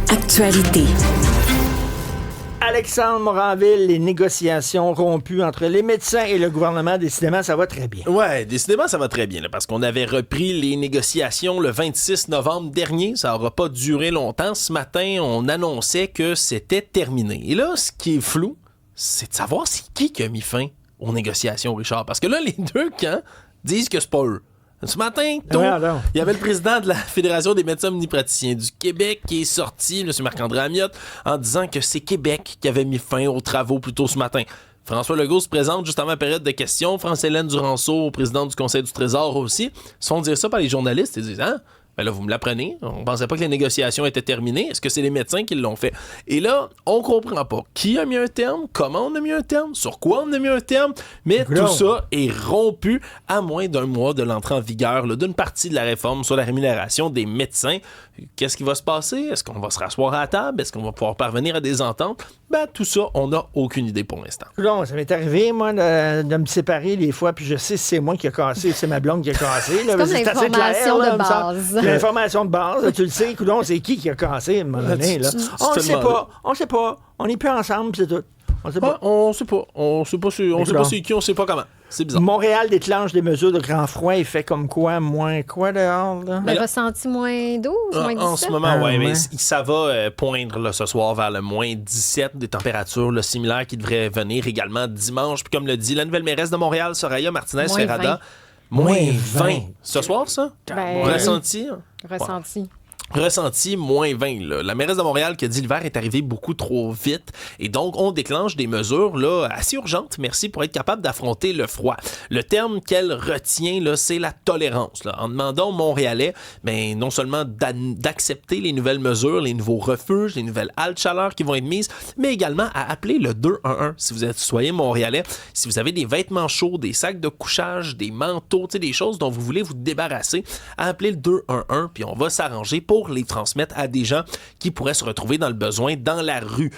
Actualité. Alexandre Moranville, les négociations rompues entre les médecins et le gouvernement, décidément, ça va très bien. Ouais, décidément, ça va très bien, là, parce qu'on avait repris les négociations le 26 novembre dernier. Ça n'aura pas duré longtemps. Ce matin, on annonçait que c'était terminé. Et là, ce qui est flou, c'est de savoir c'est qui a mis fin aux négociations, Richard. Parce que là, les deux camps disent que c'est pas eux. Ce matin, tôt, il y avait le président de la Fédération des médecins omnipraticiens du Québec qui est sorti, M. Marc-André Amiotte, en disant que c'est Québec qui avait mis fin aux travaux plus tôt ce matin. François Legault se présente justement en période de questions. France-Hélène Duranceau, présidente du Conseil du Trésor aussi, se font dire ça par les journalistes. Ils disent « Hein? Ben là, vous me l'apprenez. On pensait pas que les négociations étaient terminées. Est-ce que c'est les médecins qui l'ont fait? » Et là, on comprend pas qui a mis un terme, comment on a mis un terme, sur quoi on a mis un terme, mais tout ça est rompu à moins d'un mois de l'entrée en vigueur d'une partie de la réforme sur la rémunération des médecins. Qu'est-ce qui va se passer? Est-ce qu'on va se rasseoir à la table? Est-ce qu'on va pouvoir parvenir à des ententes? Ben, tout ça, on n'a aucune idée pour l'instant. Non, ça m'est arrivé, moi, de me séparer des fois, puis je sais si c'est moi qui a cassé, c'est ma blonde qui a cassé. C'est comme l'information de base. L'information de base, tu le sais, coudonc, c'est qui a cassé à un moment donné, là. On ne sait pas, on n'est plus ensemble, c'est tout. On sait pas. On sait pas. On sait pas c'est qui, on sait pas comment. C'est bizarre. Montréal déclenche des mesures de grand froid. Il fait comme quoi? Moins quoi dehors? Là? Ben, ressenti moins 12, moins 17? En ce moment, oui. Mais ça va poindre là, ce soir vers le moins 17, des températures là, similaires qui devraient venir également dimanche. Puis comme le dit la nouvelle mairesse de Montréal, Soraya Martinez-Ferrada, moins 20. Ce soir, ça? Ben, Ressenti? Ressenti. Ouais. Ressenti moins 20. Là. La mairesse de Montréal qui a dit l'hiver est arrivé beaucoup trop vite et donc on déclenche des mesures là, assez urgentes, merci, pour être capable d'affronter le froid. Le terme qu'elle retient, là, c'est la tolérance. Là. En demandant aux Montréalais non seulement d'accepter les nouvelles mesures, les nouveaux refuges, les nouvelles haltes chaleur qui vont être mises, mais également à appeler le 211 si vous êtes citoyen montréalais, si vous avez des vêtements chauds, des sacs de couchage, des manteaux, des choses dont vous voulez vous débarrasser, à appeler le 211 puis on va s'arranger pour les transmettre à des gens qui pourraient se retrouver dans le besoin dans la rue.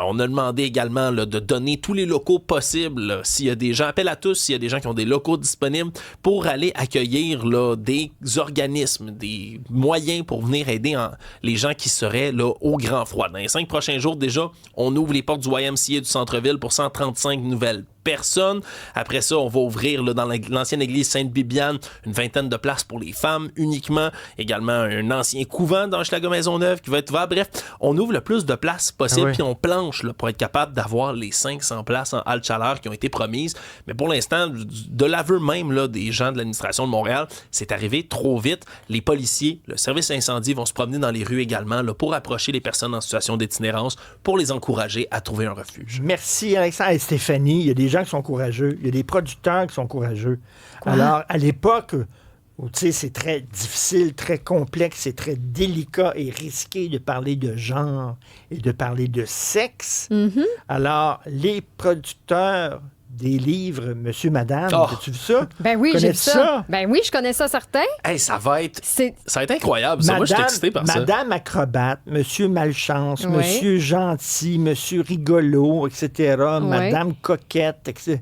On a demandé également là, de donner tous les locaux possibles. Là, s'il y a des gens, appel à tous, s'il y a des gens qui ont des locaux disponibles pour aller accueillir là, des organismes, des moyens pour venir aider les gens qui seraient là, au grand froid. Dans les 5 prochains jours déjà, on ouvre les portes du YMCA du centre-ville pour 135 nouvelles personnes. Après ça, on va ouvrir là, dans l'ancienne église Sainte-Bibiane une 20aine de places pour les femmes uniquement. Également un ancien couvent dans Hochelaga-Maisonneuve qui va être ouvert. Bref, on ouvre le plus de places possible puis on planche là, pour être capable d'avoir les 500 places en halte chaleur qui ont été promises. Mais pour l'instant, de l'aveu même là, des gens de l'administration de Montréal, c'est arrivé trop vite. Les policiers, le service incendie vont se promener dans les rues également là, pour approcher les personnes en situation d'itinérance pour les encourager à trouver un refuge. Merci Alexandre et Stéphanie. Il y a des gens qui sont courageux. Il y a des producteurs qui sont courageux. Alors, à l'époque où, tu sais, c'est très difficile, très complexe, c'est très délicat et risqué de parler de genre et de parler de sexe, alors, les producteurs des livres Monsieur, Madame, as-tu vu ça? Ben oui, j'ai vu ça. Ben oui, je connais ça, certains. Hey, ça va être incroyable. Ça. Moi, je suis excité par ça. Madame Acrobate, Monsieur Malchance, Monsieur Gentil, Monsieur Rigolo, etc., Madame Coquette, etc.,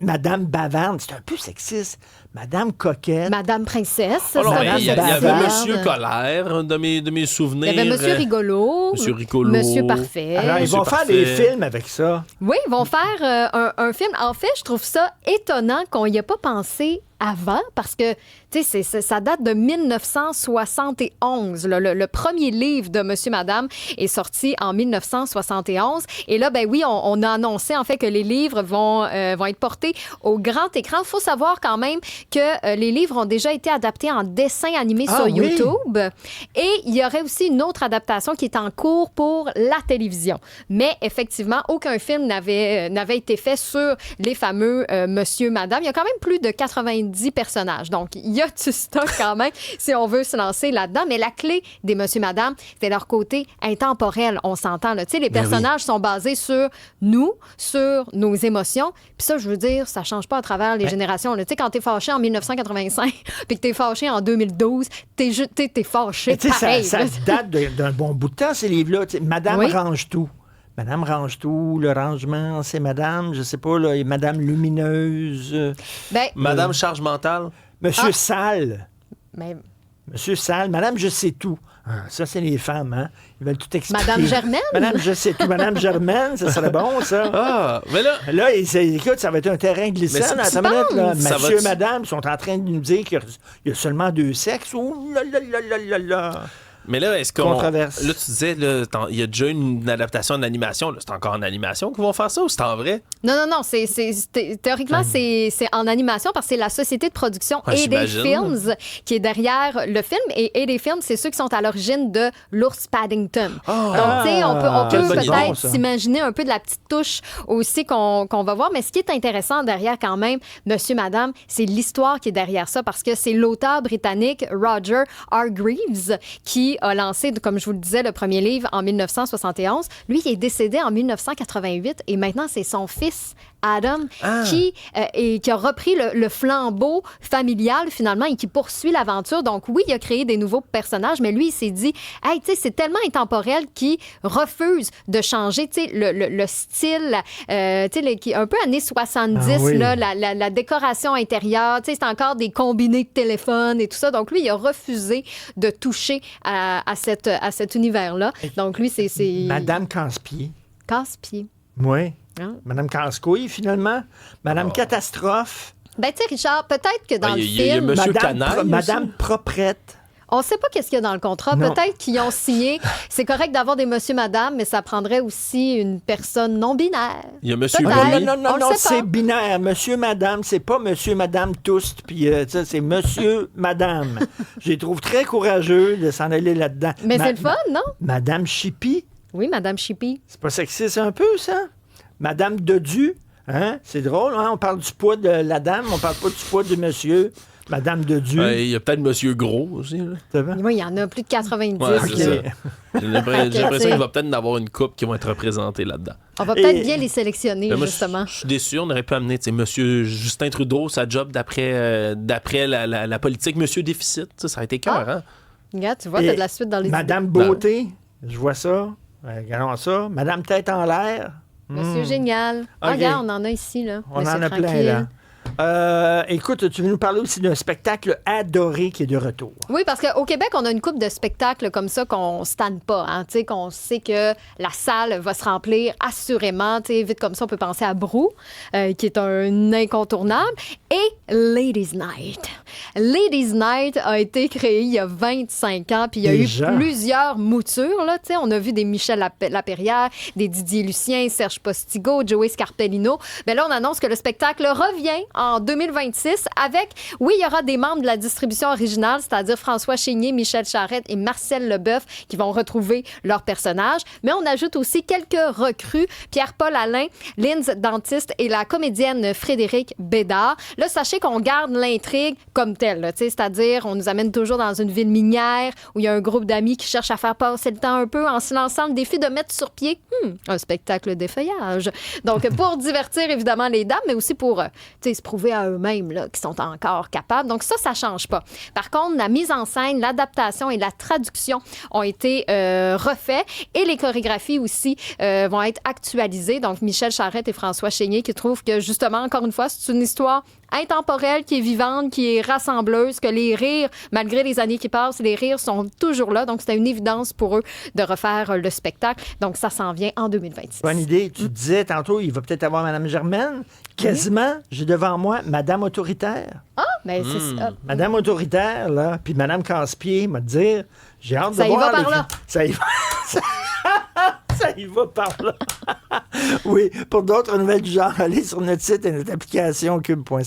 Madame Bavarde, c'est un peu sexiste. Madame Coquette. Madame Princesse. Il y avait Monsieur Colère, de mes souvenirs. Il y avait Monsieur Rigolo. Monsieur Rigolo. Monsieur Parfait. Alors, ils vont faire des films avec ça. Oui, ils vont faire un film. En fait, je trouve ça étonnant qu'on n'y ait pas pensé avant, parce que, tu sais, ça date de 1971. Le premier livre de Monsieur Madame est sorti en 1971. Et là, ben oui, on a annoncé, en fait, que les livres vont être portés au grand écran. Il faut savoir quand même que les livres ont déjà été adaptés en dessin animé sur YouTube. Et il y aurait aussi une autre adaptation qui est en cours pour la télévision. Mais effectivement, aucun film n'avait été fait sur les fameux Monsieur Madame. Il y a quand même plus de 90 personnages. Donc, il y a du stock quand même si on veut se lancer là-dedans. Mais la clé des Monsieur Madame, c'est leur côté intemporel. On s'entend, là. Tu sais, les personnages sont basés sur nous, sur nos émotions. Puis ça, je veux dire, ça change pas à travers les générations. Tu sais, quand t'es fâché en 1985 puis que t'es fâché en 2012, t'es fâché pareil. Ça date d'un bon bout de temps, ces livres-là. T'sais, Madame range tout. Madame range tout, le rangement, c'est Madame, je sais pas, là, Madame Lumineuse. Madame Charge Mentale. Monsieur Sale. Mais... Monsieur Sale, Madame Je sais tout. Ça, c'est les femmes, hein? Ils veulent tout expliquer. Madame Germaine? Madame, je sais tout. Madame Germaine, ça serait bon, ça. Ah, mais là... Là, écoute, ça va être un terrain glissant dans ta minute, là. Ça Monsieur et va-tu- madame sont en train de nous dire qu'il y a seulement 2 sexes. Oh là là là là là là. Mais là, est-ce qu'on... Controverse. Là, tu disais, là, il y a déjà une adaptation en animation. Là, c'est encore en animation qu'ils vont faire ça ou c'est en vrai? Non. Théoriquement, c'est en animation parce que c'est la société de production Ouais, A-Day j'imagine. Films qui est derrière le film. Et A-Day Films, c'est ceux qui sont à l'origine de l'ours Paddington. Donc, tu sais, on quelle peut bonne idée, peut-être ça. s'imaginer un peu de la petite touche aussi qu'on va voir. Mais ce qui est intéressant derrière, quand même, monsieur, madame, c'est l'histoire qui est derrière ça parce que c'est l'auteur britannique Roger Hargreaves qui a lancé, comme je vous le disais, le premier livre en 1971. Lui, il est décédé en 1988 et maintenant, c'est son fils, Adam, qui a repris le flambeau familial, finalement, et qui poursuit l'aventure. Donc, oui, il a créé des nouveaux personnages, mais lui, il s'est dit, hey, tu sais, c'est tellement intemporel qu'il refuse de changer, tu sais, le style, tu sais, un peu années 70, Ah oui. là, la décoration intérieure, tu sais, c'est encore des combinés de téléphone et tout ça. Donc, lui, il a refusé de toucher à cet univers-là. Donc, lui, c'est... Madame Casse-Pied. Casse-pied. Oui. Hein? Madame Casse-Couille, finalement. Madame Catastrophe. Ben, tu sais, Richard, peut-être que dans Ouais, le il y a film... Monsieur Madame, Canaille aussi. Madame Proprette. On ne sait pas qu'est-ce qu'il y a dans le contrat. Non. Peut-être qu'ils ont signé. C'est correct d'avoir des monsieur, madame, mais ça prendrait aussi une personne non binaire. Il y a Monsieur Peut-être. Bruy. Non, On le non, sait c'est pas. binaire. Monsieur, madame, c'est pas monsieur, madame, tous. Puis ça, c'est monsieur, madame. Je les trouve très courageux de s'en aller là-dedans. Mais c'est le fun, non? Madame Chippy. Oui, madame Chippy. C'est pas sexiste un peu, ça? Madame Dodu. Hein? C'est drôle, hein? On parle du poids de la dame, on parle pas du poids du monsieur. Madame Dodu. Il y a peut-être Monsieur Gros aussi. Là. Ça va? Oui, il y en a plus de 90. Ouais, Ok. c'est ça. J'ai l'impression tu sais. qu'il va peut-être en avoir une couple qui vont être représentées là-dedans. On va peut-être Et- bien les sélectionner, Mais moi, justement. je suis déçu. On aurait pu amener Monsieur Justin Trudeau, sa job d'après la politique Monsieur Déficit. Ça aurait été cœur, hein? Regarde, tu vois, t'as de la suite dans les Madame Beauté. Je vois ça. Regardons ça. Madame Tête en l'air. idées. Monsieur Génial. Ah, Ok. regarde, on en a ici, là. On Monsieur en a plein, Tranquille. là. Écoute, tu veux nous parler aussi d'un spectacle adoré qui est de retour. Oui, parce qu'au Québec, on a une couple de spectacles comme ça qu'on ne stanne pas. Hein, tu sais, qu'on sait que la salle va se remplir assurément. Tu sais, vite comme ça, on peut penser à Brou, qui est un incontournable. Et Ladies Night. Ladies Night a été créé il y a 25 ans, puis il y a Déjà? eu plusieurs moutures. Là, tu sais, on a vu des Michel Lapierrière, des Didier Lucien, Serge Postigo, Joey Scarpellino. Mais là, on annonce que le spectacle revient en 2026 avec, oui, il y aura des membres de la distribution originale, c'est-à-dire François Chénier, Michel Charette et Marcel Leboeuf qui vont retrouver leurs personnages. Mais on ajoute aussi quelques recrues, Pierre-Paul Alain, Linz Dentiste et la comédienne Frédéric Bédard. Là, sachez qu'on garde l'intrigue comme telle, là, tu sais, c'est-à-dire on nous amène toujours dans une ville minière où il y a un groupe d'amis qui cherchent à faire passer le temps un peu en se lançant le défi de mettre sur pied un spectacle d'effeuillage. Donc, pour divertir évidemment les dames, mais aussi pour tu sais, se prouver à eux-mêmes là, qu'ils sont encore capables. Donc ça change pas. Par contre, la mise en scène, l'adaptation et la traduction ont été refaits et les chorégraphies aussi vont être actualisées. Donc, Michel Charette et François Chénier qui trouvent que, justement, encore une fois, c'est une histoire intemporelle, qui est vivante, qui est rassembleuse, que les rires, malgré les années qui passent, les rires sont toujours là. Donc, c'était une évidence pour eux de refaire le spectacle. Donc, ça s'en vient en 2026. Bonne idée. Tu disais tantôt, il va peut-être avoir Madame Germaine. Quasiment, j'ai devant moi Madame Autoritaire. Mais c'est ça. Madame Autoritaire, là, puis Madame Casse-Pied, m'a dire, j'ai hâte Ça de y voir. va par là. Ça y va. Ça y va par là. Oui, pour d'autres nouvelles du genre, allez sur notre site et notre application cube.ca.